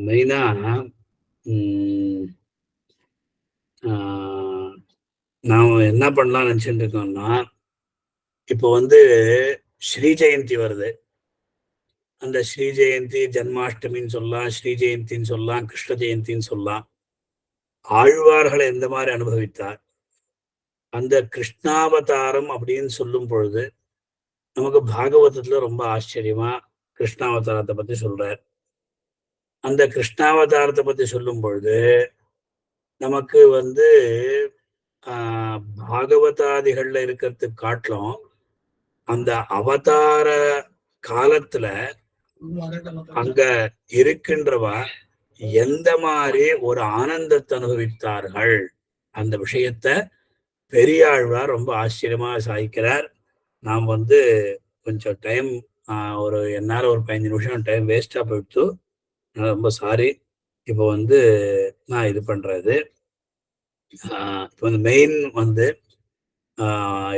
மெயினா ம் ஆ நாம என்ன பண்ணலாம்னு நினைச்சுட்டு இருக்கோம்னா, இப்போ வந்து ஸ்ரீ ஜெயந்தி வருது. அந்த ஸ்ரீ ஜெயந்தி ஜன்மாஷ்டமின்னு சொல்லலாம், ஸ்ரீ ஜெயந்தின்னு சொல்லலாம், கிருஷ்ண ஜெயந்தின்னு சொல்லலாம். ஆழ்வார்களை எந்த மாதிரி அனுபவித்தார்? அந்த கிருஷ்ணாவதாரம் அப்படின்னு சொல்லும் பொழுது நமக்கு பாகவதத்துல ரொம்ப ஆச்சரியமா கிருஷ்ணாவதாரத்தை பத்தி சொல்றார். அந்த கிருஷ்ணாவதாரத்தை பத்தி சொல்லும் பொழுது நமக்கு வந்து பாகவதாதிகள்ல இருக்கிறது காட்டிலும் அந்த அவதார காலத்துல அங்க இருக்கின்றவா எந்த மாதிரி ஒரு ஆனந்தத்தை அனுபவித்தார்கள் அந்த விஷயத்த பெரியாழ்வார் ரொம்ப ஆச்சரியமா சாதிக்கிறார். நாம் வந்து கொஞ்சம் டைம் ஒரு என்னால ஒரு 15 நிமிஷம் டைம் வேஸ்டா போயிடுத்து. ரொம்ப சாரி. இப்போ வந்து நான் இது பண்றது இப்போ வந்து மெயின் வந்து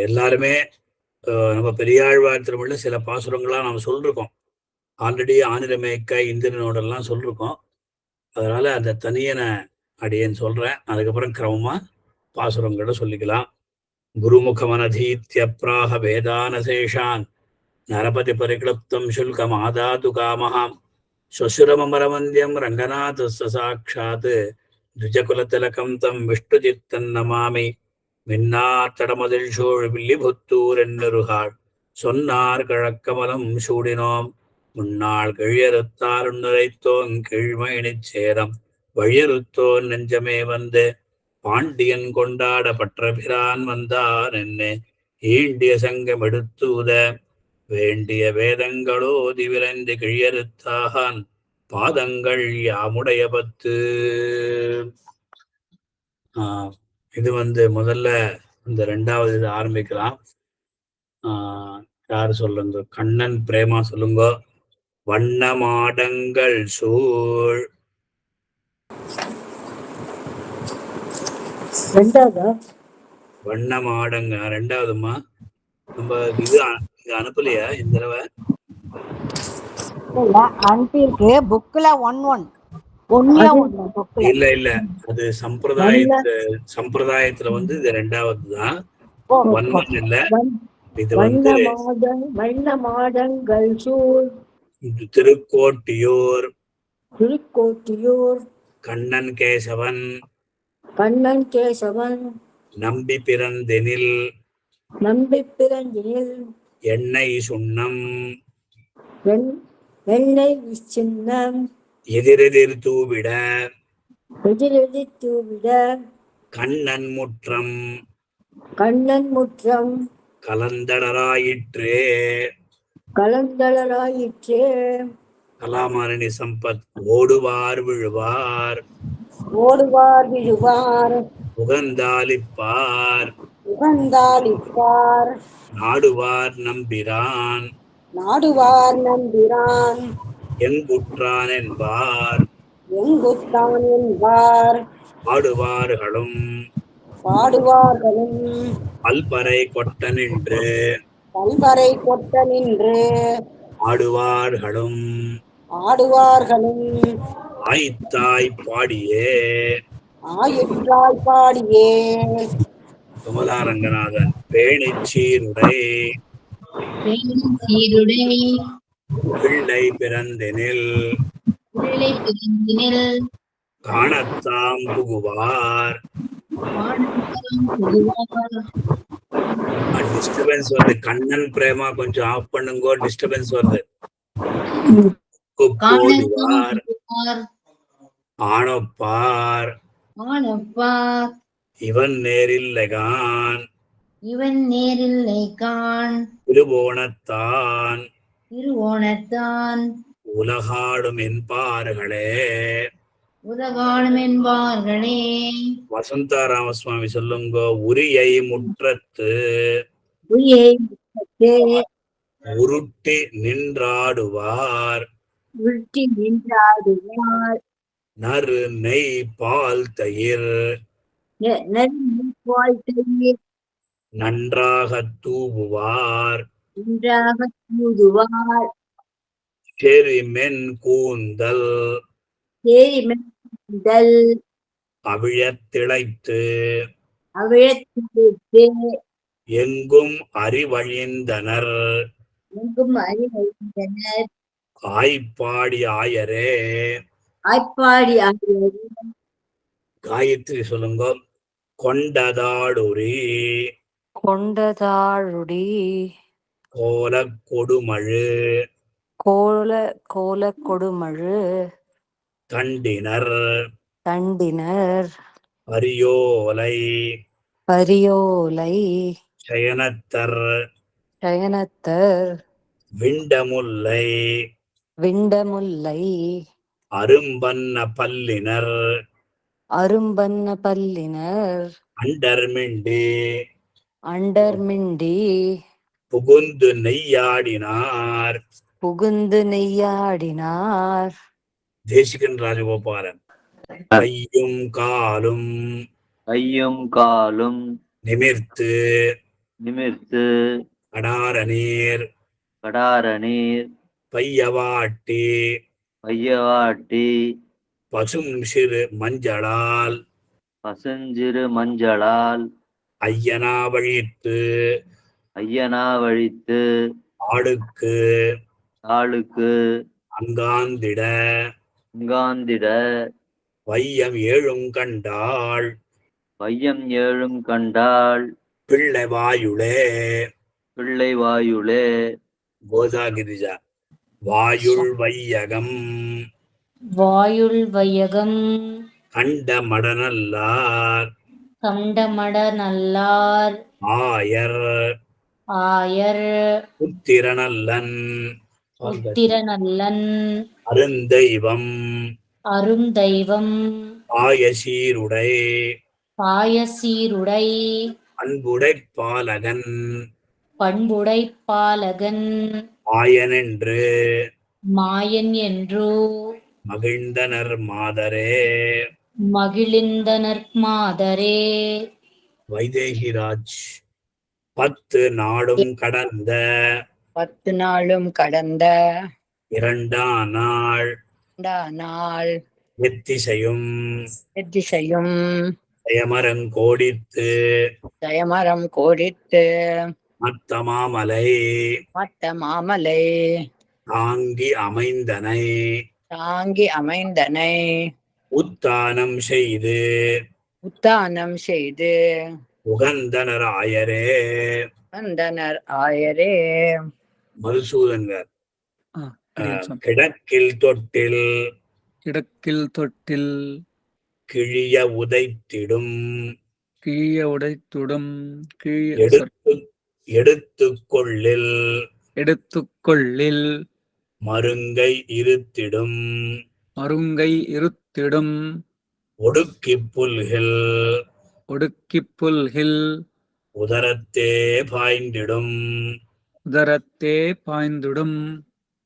எல்லாருமே நம்ம பெரியாழ்வார் திருமொழியில சில பாசுரங்களா நம்ம சொல்லிருக்கோம். ஆல்ரெடி ஆனிரமேக்க இந்திரனோடெல்லாம் சொல்லிருக்கோம். அதனால அந்த தனியன அடியேன்னு சொல்றேன். அதுக்கப்புறம் கிரமமா பாசுரங்களோட சொல்லிக்கலாம். குருமுகமனதீத்யப்ராஹ வேதானசேஷான் நரபதி பரிக்ளுப்தம் சுல்கம் ஆதாது காமஹாம் ஸ்வசுரமரவந்தியம் ரங்கநாதஸ்ய சாட்சாத் துஜகுலதிலகம் தம் விஷ்ணுசித்தன் நமாமி. மின்னார் தடமதில் சூழ் வில்லிபுத்தூர் என்னருகாள் சொன்னார் கழக்கமலம் சூடினோம் முன்னாள் கிழியறுத்தார் நுரைத்தோன் கீழ்மயினிச் சேரம் வழியறுத்தோன் நெஞ்சமே வந்து பாண்டியன் கொண்டாட பற்றபிரான் வந்தார் என்னே ஈண்டிய சங்கம் எடுத்தூத வேண்டிய வேதங்களோதி விரைந்து கிழியறுத்தாகான் பாதங்கள் யாமுடைய பத்து. இது வந்து முதல்ல இந்த ரெண்டாவது இது ஆரம்பிக்கலாம். யாரு சொல்லுங்க? கண்ணன் பிரேமா சொல்லுங்க. வண்ண மாடங்கள் சூழ் வண்ண மாடங்க ரெண்டாவதுமா. நம்ம இது அனுப்பலையா இந்த தடவை? அனுப்பியிருக்கு புக்ல 1-1 இல்ல இல்ல அது சம்பிரதாயத்துல வந்து இது ரெண்டாவது தான். 1-1 இல்ல. இது வந்து வண்ண மாடங்கள் சூழ் திருக்கோட்டியூர் கண்ணன் கேசவன் நம்பி பிறந்தெனில் எண்ணெய் சுண்ணம் எதிரெதிர் தூவிட கண்ணன் முற்றம் கலந்தடராயிற்றே கலாமாரணி சம்பத் ஓடுவார் விழுவார் உகந்தாலிப்பார் நாடுவார் நம்பிரான் எங்குற்றான் என்பார் பாடுவார்களும் பல்பறை கொட்ட நின்று ஆடுவார்களும் ஆயித்தாய் பாடியே கமலாரங்கநாதன் பேணிச்சீருடை பிள்ளை பிறந்தெனில் காணத்தாம் புகுவார். டிஸ்டர்பன்ஸ் வருது. கண்ணன் பிரேமா கொஞ்சம் ஆஃப் பண்ணுங்கோ. டிஸ்டர்பன்ஸ் வருது. போடுவார் ஆணப்பார் இவன் நேரில்லைகான் திருவோணத்தான் உலகாடும் என்பார்களே. வசந்தா ராமசுவாமி சொல்லுங்க. உரியை முற்றத்து உருட்டி நின்றாடுவார் நறு நெய் பால் தயிர் நன்றாக தூவுவார் செரிமென் கூந்தல் எரிமெல் அவிழத் திளைத்து அவிழத்திற்கு எங்கும் அறிவழிந்தனர் எங்கும் அறிவித்தனர் ஆய்ப்பாடி ஆயரே. ஆய்ப்பாடி ஆகியோர் காயத்ரி சொல்லுங்க. கொண்டதாடுரி கொண்டதாழுடி கோலக் கொடுமழு கோல கொடுமழு தண்டினர் தண்டினர் பரியோலை பரியோலை சயனத்தர் சயனத்தர் விண்டமுல்லை விண்டமுல்லை அரும்பன்ன பல்லினர் அரும்பன்ன பல்லினர் அண்டர்மிண்டி அண்டர்மிண்டி புகுந்து நெய்யாடினார். புகுந்து நெய்யாடினார். தேசிகன் ராஜகோபாலன். கையும் காலும் நிமிர்த்து கடாரநீர் பையவாட்டி பசும் சிறு மஞ்சளால் ஐயனாவழித்து ஆளுக்கு அங்காந்திட வையம் ஏழும் கண்டாள் பிள்ளை வாயுளே கோதாகிரிஜா. வாயுள் வையகம் வாயுள் வையகம் கண்ட மடநல்லார் கண்டமட நல்லார் ஆயர் உத்திரநல்லன் உத்திரநல்லன் அருந்தெய்வம் அருந்தெய்வம் ஆயசீருடை பாயசீருடை அன்புடை பாலகன் பண்புடை பாலகன் ஆயனென்று மாயன் என்று மகிழ்ந்தனர் மாதரே. மகிழ்ந்தனர் மாதரே. வைதேகிராஜ். 10 நாளும் கடந்த 10 நாளும் கடந்த இரண்டாம் நாள் எத்திசையும் ஜெயமரம் கோடித்து மத்த மாமலை தாங்கி அமைந்தனை உத்தானம் செய்து உகந்தனர் ஆயரே. மதுசூதன்கர். கிடக்கில் தொட்டில் கிழிய உதைத்திடும் எடுத்துக்கொள்ளில் மருங்கை இருத்திடும் ஒடுக்கிப் புல்கில் உதரத்தே பாய்ந்திடும்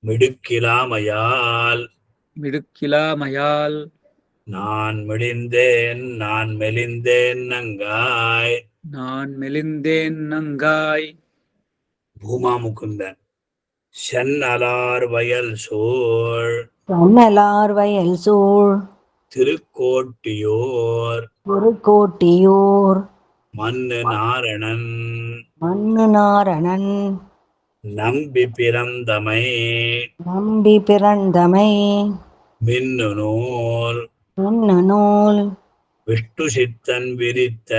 மிடுக்கிலாமையால் நான் மெலிந்தேன் நங்காய். பூமா முகுந்தன். சென்னலார் வயல் சூழ் திருக்கோட்டியோர் மண்ணு நாரணன் நம்பி பிறந்தமை மின்னு நூல் விஷ்ணு சித்தன் விரித்த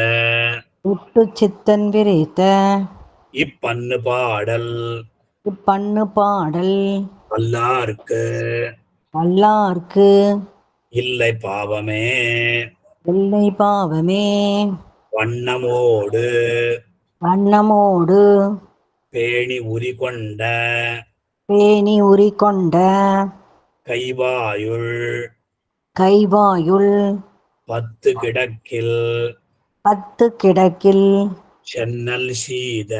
இப்பண்ணு பாடல் வல்லார்க்கு இல்லை பாவமே வண்ணமோடு பேணி உரிகொண்ட கைவாயுள் 10 கிடக்கில் சென்னல் சீத.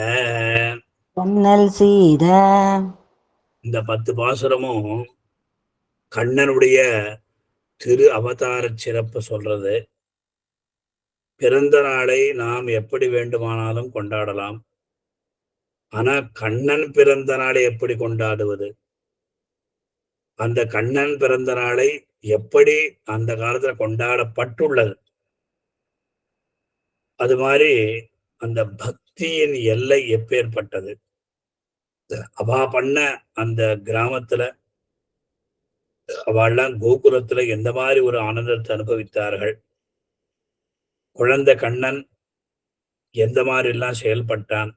இந்த 10 பாசுரமும் கண்ணனுடைய திரு அவதார சிறப்பு சொல்றது. பிறந்த நாளை நாம் எப்படி வேண்டுமானாலும் கொண்டாடலாம். ஆனா கண்ணன் பிறந்த நாளை எப்படி கொண்டாடுவது? அந்த கண்ணன் பிறந்த நாளை எப்படி அந்த காலத்துல கொண்டாடப்பட்டுள்ளது, அது மாதிரி அந்த பக்தியின் எல்லை எப்பேற்பட்டது. அவா பண்ண அந்த கிராமத்துல அவள்லாம் கோகுலத்துல எந்த மாதிரி ஒரு ஆனந்தத்தை அனுபவித்தார்கள், குழந்தை கண்ணன் எந்த மாதிரி எல்லாம் செயல்பட்டான்,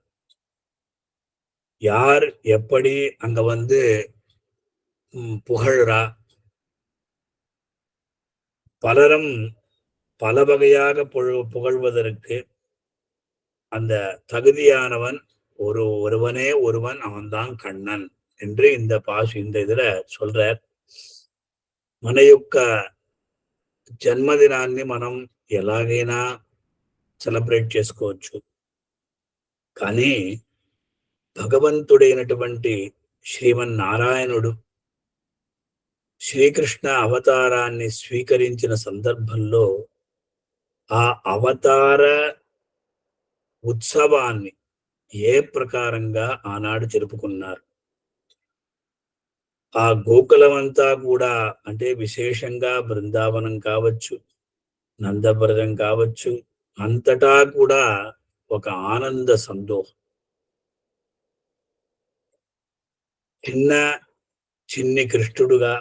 யார் எப்படி அங்க வந்து புகழ்றா, பலரும் பல வகையாக புகழ்வதற்கு அந்த தகுதியானவன் ஒருவனே ஒருவன், அவன்தான் கண்ணன் என்று இந்த இதுல சொல்றார். మన యొక్క జన్మదినాన్ని మనం ఎలాగైనా సెలబ్రేట్ చేసుకోవచ్చు, కానీ భగవంతుడైనటువంటి శ్రీమన్నారాయణుడు శ్రీకృష్ణ అవతారాన్ని స్వీకరించిన సందర్భంలో ఆ అవతార ఉత్సవాన్ని ఏ ప్రకారంగా ఆనాడు జరుపుకున్నారు. ఆ గోకులమంతా కూడా అంటే విశేషంగా బృందావనం కావచ్చు, నందవ్రతం కావచ్చు, అంతటా కూడా ఒక ఆనంద సంతోషం. చిన్ని కృష్ణుడుగా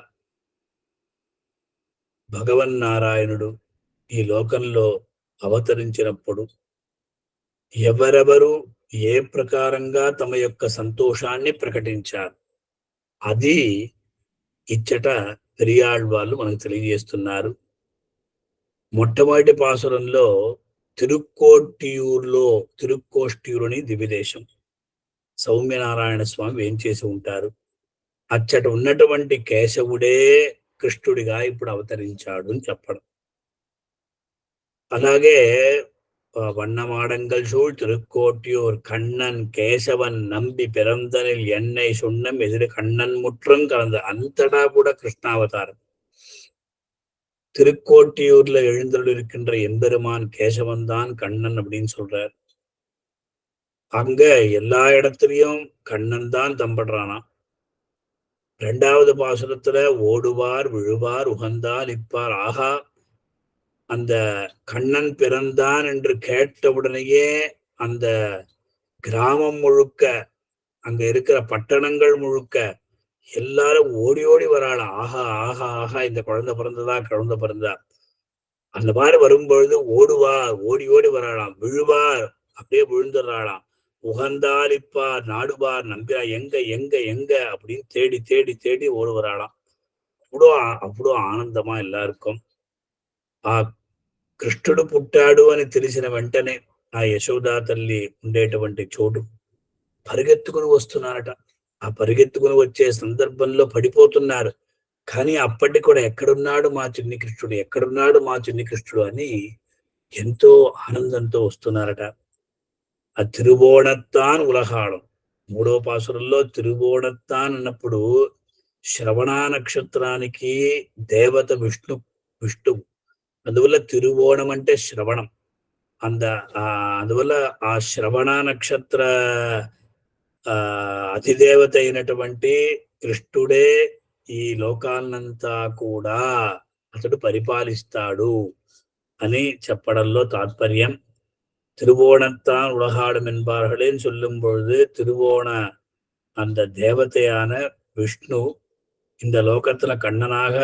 భగవన్నారాయణుడు ఈ లోకంలో అవతరించినప్పుడు ఎవరెవరు ఏ ప్రకారంగా తమ యొక్క సంతోషాన్ని ప్రకటించారు, అది ఇచ్చట పెరియాళ్వాళ్ళు మనకు తెలియజేస్తున్నారు. మొట్టమొదటి పాసురంలో తిరుక్కోష్టియూరు అని దివిదేశం, సౌమ్యనారాయణ స్వామి ఏం చేసి ఉంటారు. అచ్చట ఉన్నటువంటి కేశవుడే కృష్ణుడిగా ఇప్పుడు అవతరించాడు అని చెప్పడం. అలాగే வண்ணமாடங்கள் சூழ் திருக்கோட்டியூர் கண்ணன் கேசவன் நம்பி பிறந்தனில் எண்ணெய் சுண்ணம் எதிர கண்ணன் முற்றம் கலந்த அந்தடா கூட கிருஷ்ணாவதாரம். திருக்கோட்டியூர்ல எழுந்தருளிருக்கின்ற எம்பெருமான் கேசவன் தான் கண்ணன் அப்படின்னு சொல்றார். அங்க எல்லா இடத்துலயும் கண்ணன் தான் தம்படுறானா. இரண்டாவது பாசுரத்துல ஓடுவார் விழுவார் உகந்தால் இப்பார், ஆகா அந்த கண்ணன் பிறந்தான் என்று கேட்டவுடனேயே அந்த கிராமம் முழுக்க, அங்க இருக்கிற பட்டணங்கள் முழுக்க எல்லாரும் ஓடி ஓடி வராளாம். ஆஹா ஆஹா ஆஹா, இந்த குழந்தை பிறந்ததா. அந்த மாதிரி வரும்பொழுது ஓடுவார், ஓடி ஓடி வராளாம். விழுவார், அப்படியே விழுந்துடுறாளாம். உகந்தாலிப்பார், நாடுவார், நம்பியா, எங்க எங்க எங்க அப்படின்னு தேடி தேடி தேடி ஓடு வராளாம். అప్పుడు ఆనందమా எல்லாருக்கும். ఆ కృష్ణుడు పుట్టాడు అని తెలిసిన వెంటనే ఆ యశోదా తల్లి ఉండేటువంటి చోటు పరిగెత్తుకుని వస్తున్నారట. ఆ పరిగెత్తుకుని వచ్చే సందర్భంలో పడిపోతున్నారు. కానీ అప్పటికి కూడా ఎక్కడున్నాడు మా చిన్ని కృష్ణుడు అని ఎంతో ఆనందంతో వస్తున్నారట. ఆ తిరువోణత్తాన్ ఉలహాళం మూడో పాసురంలో తిరువోణత్తాన్ అన్నప్పుడు శ్రవణ నక్షత్రానికి దేవత విష్ణువు. అందువల్ల తిరువోణం అంటే శ్రవణం. అందువల్ల ఆ శ్రవణ నక్షత్ర అధిదేవత అయినటువంటి కృష్ణుడే ఈ లోకాన్నంతా కూడా అతడు పరిపాలిస్తాడు అని చెప్పడంలో తాత్పర్యం. திருவோணத்தான் உலகாடும் என்பார்களேன்னு சொல்லும் பொழுது திருவோண அந்த தேவதையான விஷ்ணு இந்த லோகத்துல கண்ணனாக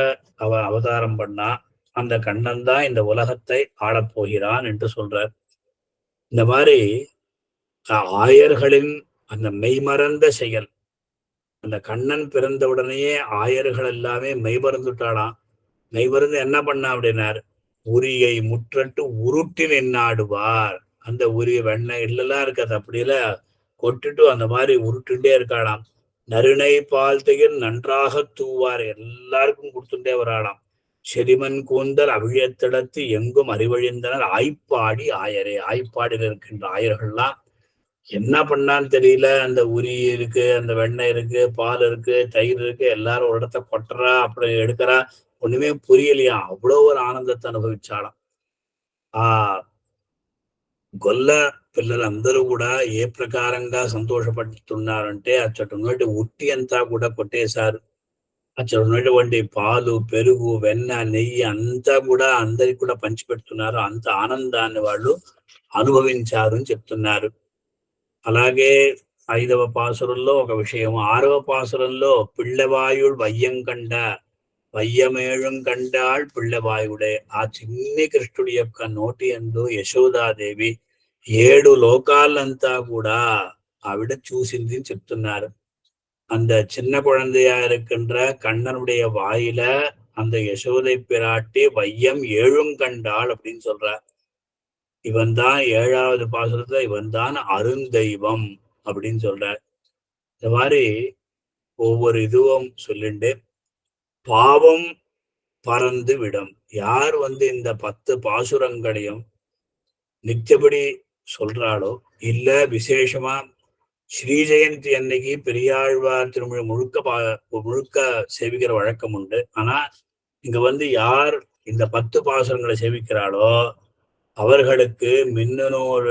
அவதாரம் பண்ணா. அந்த கண்ணன் தான் இந்த உலகத்தை ஆளப்போகிறான் என்று சொல்றார். இந்த மாதிரி ஆயர்களின் அந்த மெய்மறந்த செயல், அந்த கண்ணன் பிறந்தவுடனேயே ஆயர்கள் எல்லாமே மெய்மறந்துட்டாளாம். மெய்மறந்து என்ன பண்ணா அப்படின்னார், உரியை முற்றட்டு உருட்டி நின்னாடுவார். அந்த உரிய வெண்ணெய் இல்லெல்லாம் இருக்காது, அப்படியில கொட்டுட்டு அந்த மாதிரி உருட்டுட்டே இருக்காளாம். நறுணை பால் தயிர் நன்றாக தூவார், எல்லாருக்கும் கொடுத்துட்டே வராளாம். செரிமன் கூந்தல் அவிழத்தடத்து எங்கும் அறிவழிந்தனர் ஆய்ப்பாடி ஆயரே. ஆய்ப்பாடியில் இருக்கின்ற ஆயர்கள்லாம் என்ன பண்ணான்னு தெரியல, அந்த உரி இருக்கு, அந்த வெண்ணெய் இருக்கு, பால் இருக்கு, தயிர் இருக்கு, எல்லாரும் ஒரு இடத்த கொட்டுறா, அப்படி எடுக்கிறா, ஒண்ணுமே புரியலையா. அவ்வளோ ஒரு ఆనందத்தை అనుభవించాளாம். ఆ గొల్ల పిల్లలందరూ కూడా ఏ ప్రకారంగా సంతోషపడుతున్నారంటే అచ్చటి ఉన్నట్టు ఉట్టి అంతా కూడా కొట్టేశారు. అక్కడ ఉన్నటువంటి పాలు, పెరుగు, వెన్న, నెయ్యి అంతా కూడా అందరికి కూడా పంచిపెడుతున్నారు. అంత ఆనందాన్ని వాళ్ళు అనుభవించారు అని చెప్తున్నారు. అలాగే 5వ పాసురంలో ఒక విషయం, 6వ పాసురంలో పిళ్ళవాయుడు వయ్యం కండ వయ్యమేళం కండాళ్ పిళ్ళవాయుడే, ఆ చిన్ని కృష్ణుడి యొక్క నోటి యందు యశోదాదేవి 7 లోకాలంతా కూడా ఆవిడ చూసింది అని చెప్తున్నారు. அந்த சின்ன குழந்தையா இருக்கின்ற கண்ணனுடைய வாயில அந்த யசோதை பிராட்டி வையம் 7 கண்டாள் அப்படின்னு சொல்றார். இவன் தான் 7வது பாசுரத்துல இவன் தான் அருந்தெய்வம் அப்படின்னு சொல்றார். இந்த மாதிரி ஒவ்வொரு இதுவும் சொல்லிண்டு பாவம் பறந்து விடும். யார் இந்த 10 பாசுரங்களையும் நித்தியபடி சொல்றாளோ, இல்ல விசேஷமா ஸ்ரீ ஜெயந்தி அன்னைக்கு பெரியாழ்வார் திருமொழி முழுக்க சேவிக்கிற வழக்கம் உண்டு. ஆனா இங்க யார் இந்த 10 பாசுரங்களை சேவிக்கிறாளோ அவர்களுக்கு மின்னனோர்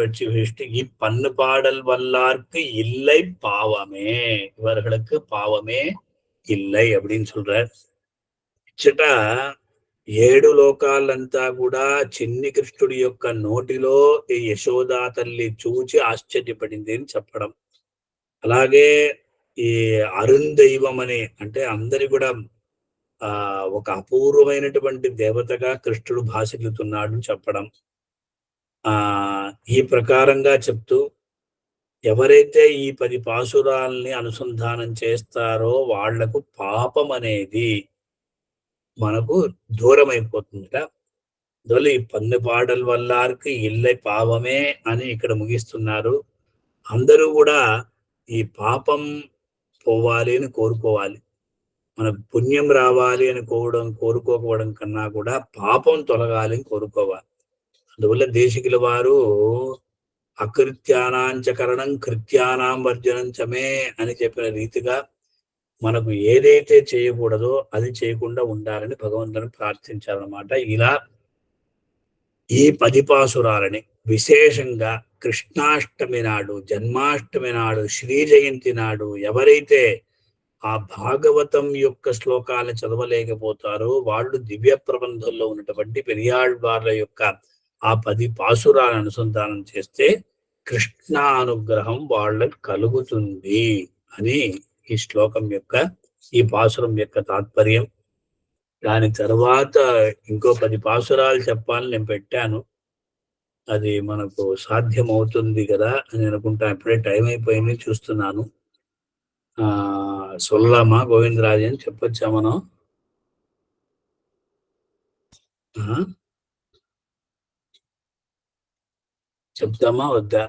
இப்பன்னு பாடல் வல்லார்க்கு இல்லை பாவமே, இவர்களுக்கு பாவமே இல்லை அப்படின்னு சொல்றார். ఇచ్చట 7 లోకాలంతా కూడా చిన్ని కృష్ణుడి యొక్క నోటిలో ఈ యశోదా తల్లి చూచి ఆశ్చర్యపడింది అని చెప్పడం. అలాగే ఈ అరుందైవం అని అంటే అందరి కూడా ఒక అపూర్వమైనటువంటి దేవతగా కృష్ణుడు భాషిల్లుతున్నాడు అని చెప్పడం. ఈ ప్రకారంగా చెప్తూ ఎవరైతే ఈ 10 పాసురాల్ని అనుసంధానం చేస్తారో వాళ్లకు పాపం అనేది మనకు దూరం అయిపోతుందట. అందువల్ల ఈ 10 పాడల వల్లార్కి ఇల్లై పావమే అని ఇక్కడ ముగిస్తున్నారు. అందరూ కూడా ఈ పాపం పోవాలి అని కోరుకోవాలి. మనకు పుణ్యం రావాలి అని కోరుకోకపోవడం కన్నా కూడా పాపం తొలగాలి అని కోరుకోవాలి. అందువల్ల దేశికుల వారు అకృత్యానాంచకరణం కృత్యానాం వర్జనం చమే అని చెప్పిన రీతిగా మనకు ఏదైతే చేయకూడదో అది చేయకుండా ఉండాలని భగవంతుని ప్రార్థించాలన్నమాట. ఇలా ఈ 10 పాసురాలని విశేషంగా కృష్ణాష్టమి నాడు, జన్మాష్టమి నాడు, శ్రీ జయంతి నాడు ఎవరైతే ఆ భాగవతం యొక్క శ్లోకాలను చదవలేకపోతారో వాళ్ళు దివ్య ప్రబంధంలో ఉన్నటువంటి పెరియాళ్వార్ల యొక్క ఆ 10 పాసురాలను అనుసంధానం చేస్తే కృష్ణ అనుగ్రహం వాళ్ళకి కలుగుతుంది అని ఈ శ్లోకం యొక్క ఈ పాసురం యొక్క తాత్పర్యం. దాని తర్వాత ఇంకో 10 పాసురాలు చెప్పాలని నేను పెట్టాను. అది మనకు సాధ్యమవుతుంది కదా అని అనుకుంటా. ఇప్పుడే టైం అయిపోయింది చూస్తున్నాను. సొల్లమా గోవిందరాజన్ చెప్పొచ్చా మనం? చెప్తామా వద్దా?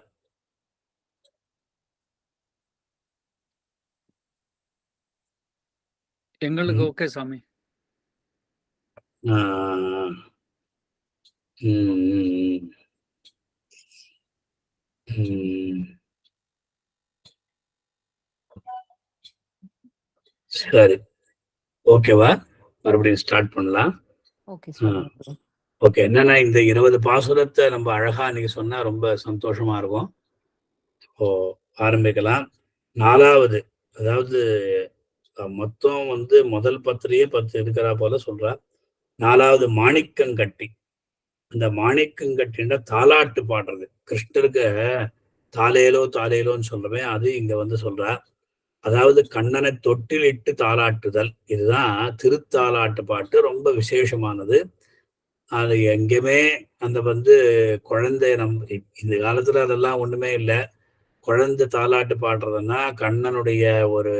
எங்களுக்கு ஓகே சாமி. சரி, ஓகேவா? மறுபடியும் ஸ்டார்ட் பண்ணலாம். ஓகே. என்னன்னா இந்த 20 பாசுரத்தை நம்ம அழகா இன்னைக்கு சொன்னா ரொம்ப சந்தோஷமா இருக்கும். இப்போ ஆரம்பிக்கலாம். 4வது, அதாவது மொத்தம் முதல் 10லயே 10 இருக்கிறா போல சொல்றா. 4வது மாணிக்கங்கட்டி. அந்த மாணிக்கங்கட்டின்னா தாலாட்டு பாடுறது. கிருஷ்ணருக்கு தாலேலோ தாலேலோன்னு சொல்றவே அது இங்க சொல்றா. அதாவது கண்ணனை தொட்டிலிட்டு தாலாட்டுதல், இதுதான் திருத்தாலாட்டு பாட்டு. ரொம்ப விசேஷமானது. அது எங்கேயுமே அந்த குழந்தை இந்த காலத்துல அதெல்லாம் ஒண்ணுமே இல்லை. குழந்தை தாலாட்டு பாடுறதுன்னா கண்ணனுடைய ஒரு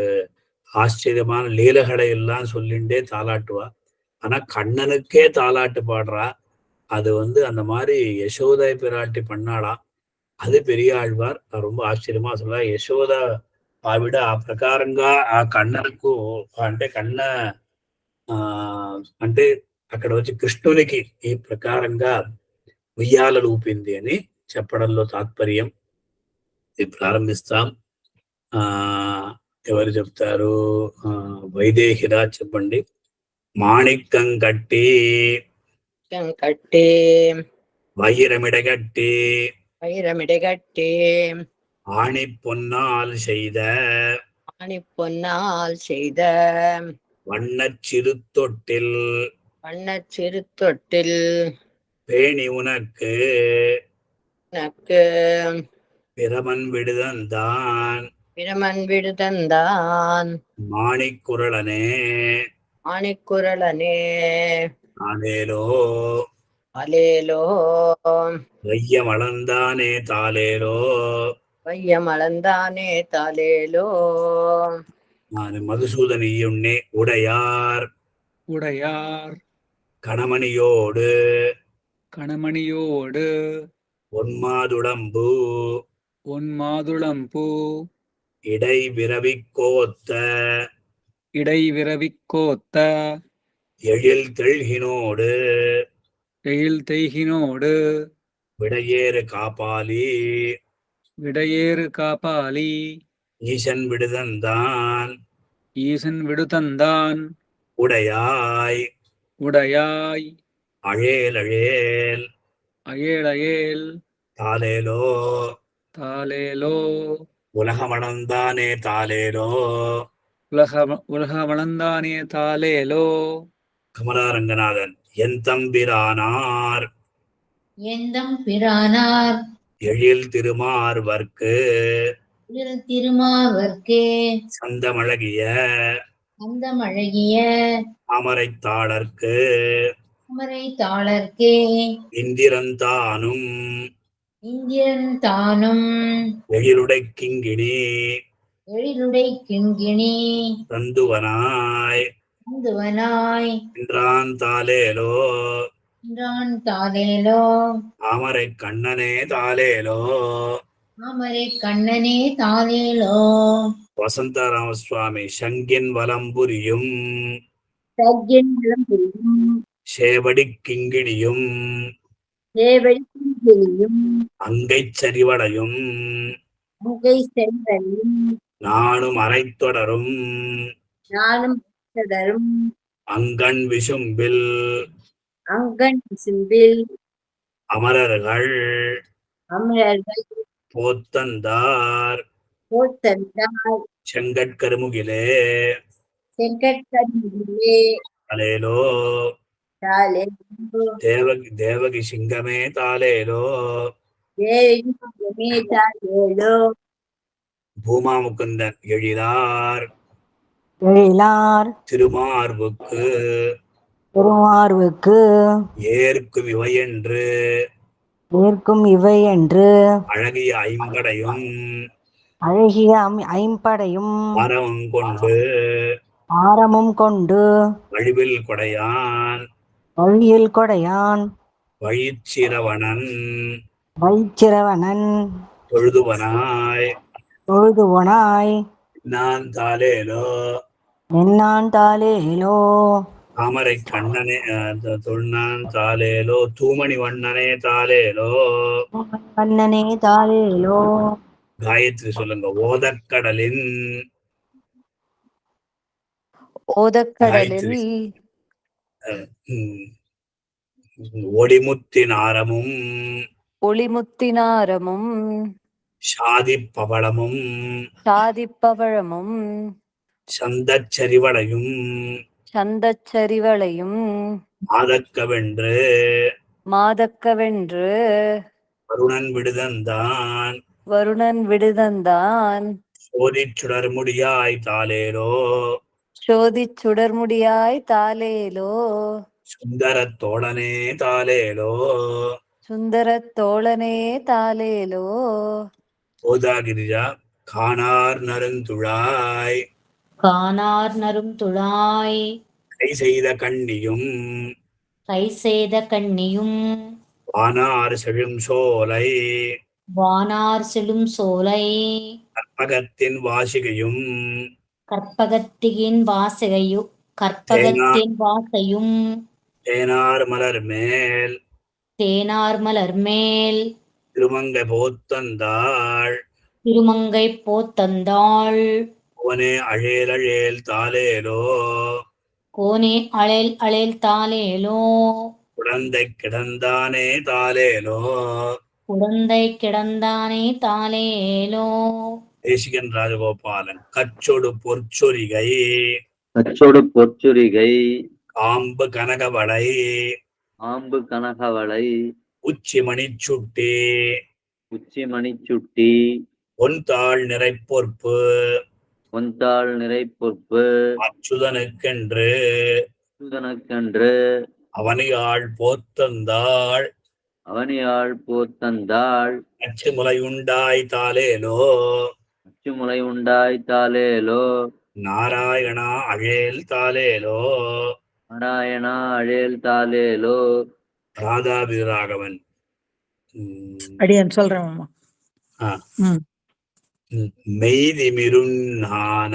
ஆச்சரியமான லீலைகளை எல்லாம் சொல்லிண்டே தாலாட்டுவா. ஆனா கண்ணனுக்கே தாலாட்டு பாடுறா. அது அந்த மாதிரி யசோதை பிராட்டி பண்ணாளாம். అది పెరియాళ్వార్ ரொம்ப ఆశ్చర్యమా అసలు యశోద ఆవిడ ఆ ప్రకారంగా ఆ కన్నకు అంటే కన్న అంటే అక్కడ వచ్చి కృష్ణునికి ఈ ప్రకారంగా ఉయ్యాలలు ఊపింది అని చెప్పడంలో తాత్పర్యం. ఇది ప్రారంభిస్తాం. ఎవరు చెప్తారు? వైదేహిరాజ్ చెప్పండి. మాణిక్కం కట్టి வைரமிடகட்டி ஆணி பொன்னால் செய்த வண்ணச் சிறு தொட்டில் வண்ணச் சிறு தொட்டில் பேணி உனக்கு நக்கு பிரமன் விடுதந்தான் பிரமன் விடுதந்தான் மாணிக்குரலனே ஆணிக்குரலனே ஆலேலோ அலேலோ வையமளந்தானே தாலேலோ. வையமளந்தானே தாலேலோ. நான் மதுசூதன ஈயுண்ணே உடையார் உடையார் கணமணியோடு கணமணியோடு ஒன்மாதுளம்பு ஒன்மாதுளம்பூ இடை விரவிக் கோத்த இடைவிரவிக் கோத்த எழில் தெள்கினோடு எயில் தெய்கினோடு விடையேறு காப்பாலி விடையேறு காப்பாலி ஈசன் விடுதந்தான் ஈசன் விடுதந்தான் உடையாய் உடையாய் அழேல் அயேழயேல் தாலேலோ. தாலேலோ. உலகமளந்தானே தாலேலோ. உலகமளந்தானே தாலேலோ. கமலாரங்கநாதன் என் தம்பிரானார் எந்தம் பிரானார் எழில் திருமார்வர்க்கு திருமாவர்க்கே சந்தமழகிய அந்தமழகிய தாமரைத்தாளர்க்கு அமரை தாளர்க்கே இந்திரந்தானும் இந்திரன் தானும் எழிலுடை கிங்கிணி எழிலுடை கிண்கிணி தந்துவனாய் அந்துவனாய் என்றான் தாலேலோ. என்றான் தாலேலோ. தாமரை கண்ணனே தாலேலோ. தாமரை கண்ணனே தாலேலோ. வசந்தராமசுவாமி சங்கின் வலம்புரியும் சக்கின் விளம்புரியும் சேவடி கிங்கிணியும் சேவடி கிண்கிணியும் அங்கைச் சரிவடையும் முகை செல்வரையும் நானும் அரைத்தொடரும் நானும் தொடரும் அங்கண் விசும்பில் அங்கன் சிம்பில் அமரர்கள் அமரர்கள் போத்தந்தார் போத்தந்தார் செங்கட்கருமுகிலே செங்கட்கரியிலே தாலேலோ. தாலேலோ. தேவகி சிங்கமே தாலேலோ. தேவி மகமே தாலேலோ. பூமா முகுந்தன் எழிலார் எழிலார் திருமார்புக்கு திருமார்வுக்கு ஏற்கும் இவையென்று ஏற்கும் இவை என்று அழகிய ஐம்படையும் அழகிய ஐம்படையும் மரமும் கொண்டு ஆரமும் கொண்டு வழிவில் கொடையான் வழியில் கொடையான் வழிச்சிரவணன் வைச்சிரவணன் தொழுதுவனாய் தொழுதுவனாய் நான் தாலேலோ. என்னான் தாலேலோ. தாமரை கண்ணனே தொழுநான் தாலேலோ. தூமணி வண்ணனே தாலேலோ. கண்ணனே தாலேலோ. காயத்ரி சொல்லுங்க. ஓதக்கடலின் ஓதக்கடலில் ஒளிமுத்தின் ஆரமும் ஒளிமுத்தினாரமும் சாதி பவளமும் சாதிப்பவழமும் சந்தச்சரிவடையும் சந்தச்சரிவளையும் மாதக்கவென்று மாதக்கவென்று வருணன் விடுதந்தான் வருணன் விடுதந்தான் சோதிச் சுடர்முடியாய் தாலேலோ. சோதிச் சுடர்முடியாய் தாலேலோ. சுந்தரத் தோழனே தாலேலோ. சுந்தரத் தோழனே தாலேலோ. ஓதாகிரிஜா காணார் நருந்துழாய் காணார் நரும் துழாய் கை செய்த கண்ணியும் கை செய்த கண்ணியும் வானார் செழும் சோலை வானார் செழும் சோலை கற்பகத்தின் வாசிகையும் கற்பகத்தின் வாசையும் தேனார் மலர் மேல் தேனார் மலர் மேல் திருமங்கை போத்தந்தாள் திருமங்கை போத்தந்தாள் கோனே அழேல் தாலேலோ. கோனே அழேல் அழேல் தாலேலோ. குழந்தை கிடந்தானே தாலேலோ. குழந்தை கிடந்தானே தாலேலோ. தேசிகன் ராஜகோபாலன் கச்சொடு பொற்சொரிகை கச்சொடு பொற்சுரிகை காம்பு கனகவளை ஆம்பு கனகவளை உச்சிமணி சுட்டி உச்சிமணி சுட்டி பொன்தாள் நிறைப்பொற்பு பொன்தாள் நிறை பொற்பு அச்சுதனுக்கென்று சூதனக்கன்று அவனியாள் போத்தந்தாள் அவனியாள் போத்தந்தாள் அச்சுமுலையுண்டாய் தாலேலோ அச்சுமுலை உண்டாய் தாலேலோ நாராயணா அழேல் தாலேலோ. நாராயணா அழேல் தாலேலோ. ராதா வீரராகவன். அடியன் சொல்றேன் மாமா. மெய்திமிருந்தான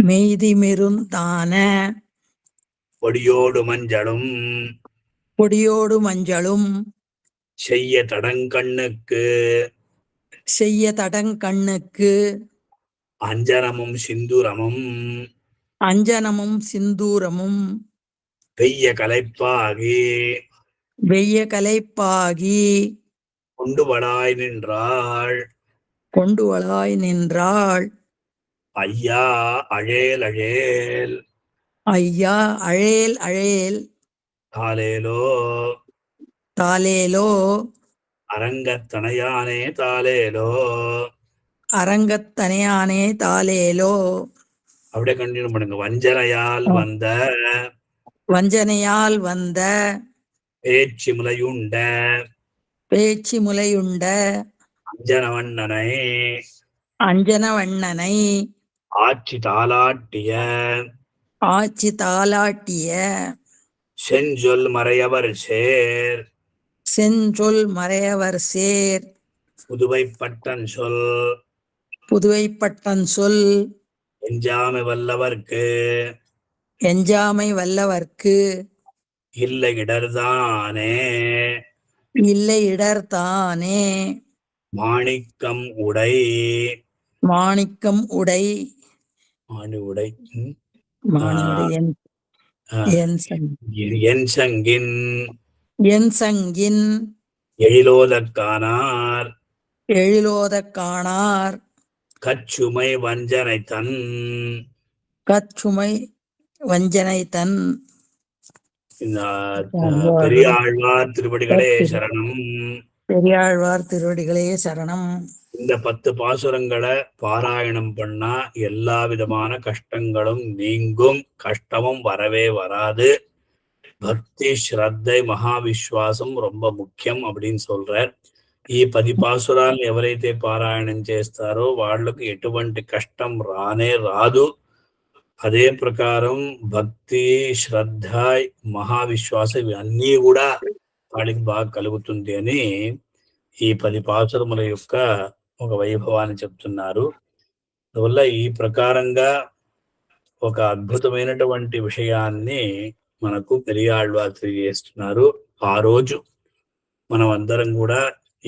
மெய்திமிருந்தான பொடியோடு மஞ்சளும் பொடியோடு மஞ்சளும் செய்ய தடங்கண்ணுக்கு செய்ய தடங்கண்ணுக்கு அஞ்சனமும் சிந்துரமும் அஞ்சனமும் சிந்தூரமும் பெய்ய கலைப்பாகி வெய்ய கலைப்பாகி கொண்டுவளாய் நின்றாள் கொண்டு வளாய் நின்றாள். ஐயா அழேல் அழேல் ஐயா அழேல் அழேல் தாலேலோ தாலேலோ அரங்கத்தனையானே தாலேலோ. அரங்கத்தனையானே தாலேலோ. அப்படியே கண்டினியூ பண்ணுங்க. வஞ்சனையால் வந்த வஞ்சனையால் வந்த பேச்சு முலையுண்ட பேச்சு முலையுண்ட அஞ்சனவண்ணனை அஞ்சனவண்ணனை ஆட்சி தாலாட்டிய ஆட்சி தாலாட்டிய செஞ்சொல் மறையவர் சேர் செஞ்சொல் மறையவர் சேர் புதுவை பட்டன் சொல் புதுவை பட்டன் சொல் எஞ்சாமை வல்லவர்க்கு எஞ்சாமை வல்லவர்க்கு இல்லை இடர்தானே இல்லை இடர்தானே. மாணிக்கம் உடை மாணிக்கம் உடை மாணி உடை மாணியுடை என் சங்கின் என் சங்கின் எழிலோதக்கானார் எழிலோத காணார் கச்சுமை வஞ்சனை தன் கச்சுமை வஞ்சனை தன். பெரியாழ்வார் திருவடிகளே சரணம். பெரியாழ்வார் திருவடிகளே சரணம். இந்த 10 பாசுரங்களை பாராயணம் பண்ணா எல்லா விதமான கஷ்டங்களும் நீங்கும், கஷ்டமும் வரவே வராது. భక్తి శ్రద్ధ మహావిశ్వాసం ரொம்ப ముఖ్యం அப்படின்னு சொல்றார். ఈ 10 పాసురాలను ఎవరైతే పారాయణం చేస్తారో వాళ్ళకు ఎటువంటి కష్టం రానే రాదు. అదే ప్రకారం భక్తి శ్రద్ధ మహావిశ్వాసం ఇవన్నీ కూడా వాళ్ళకి బాగా కలుగుతుంది అని ఈ 10 పాసురముల యొక్క ఒక వైభవాన్ని చెప్తున్నారు. అందువల్ల ఈ ప్రకారంగా ఒక అద్భుతమైనటువంటి విషయాన్ని మనకు పెరియాళ్వార్ తెలియజేస్తున్నారు. ఆ రోజు మనం అందరం కూడా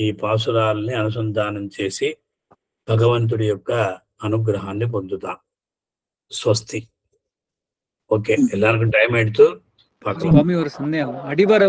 ఈ పాసురాలని అనుసంధానం చేసి భగవంతుడి యొక్క అనుగ్రహాన్ని పొందుతాం. ಸ್ವಸ್ತಿ. ಓಕೆ, ಎಲ್ಲರಿಗೂ ಟೈಮ್ ಆಯ್ತು. ಸ್ವಾಮಿ ಅವರ ಸಂದೇಹ ಅಡಿಬರ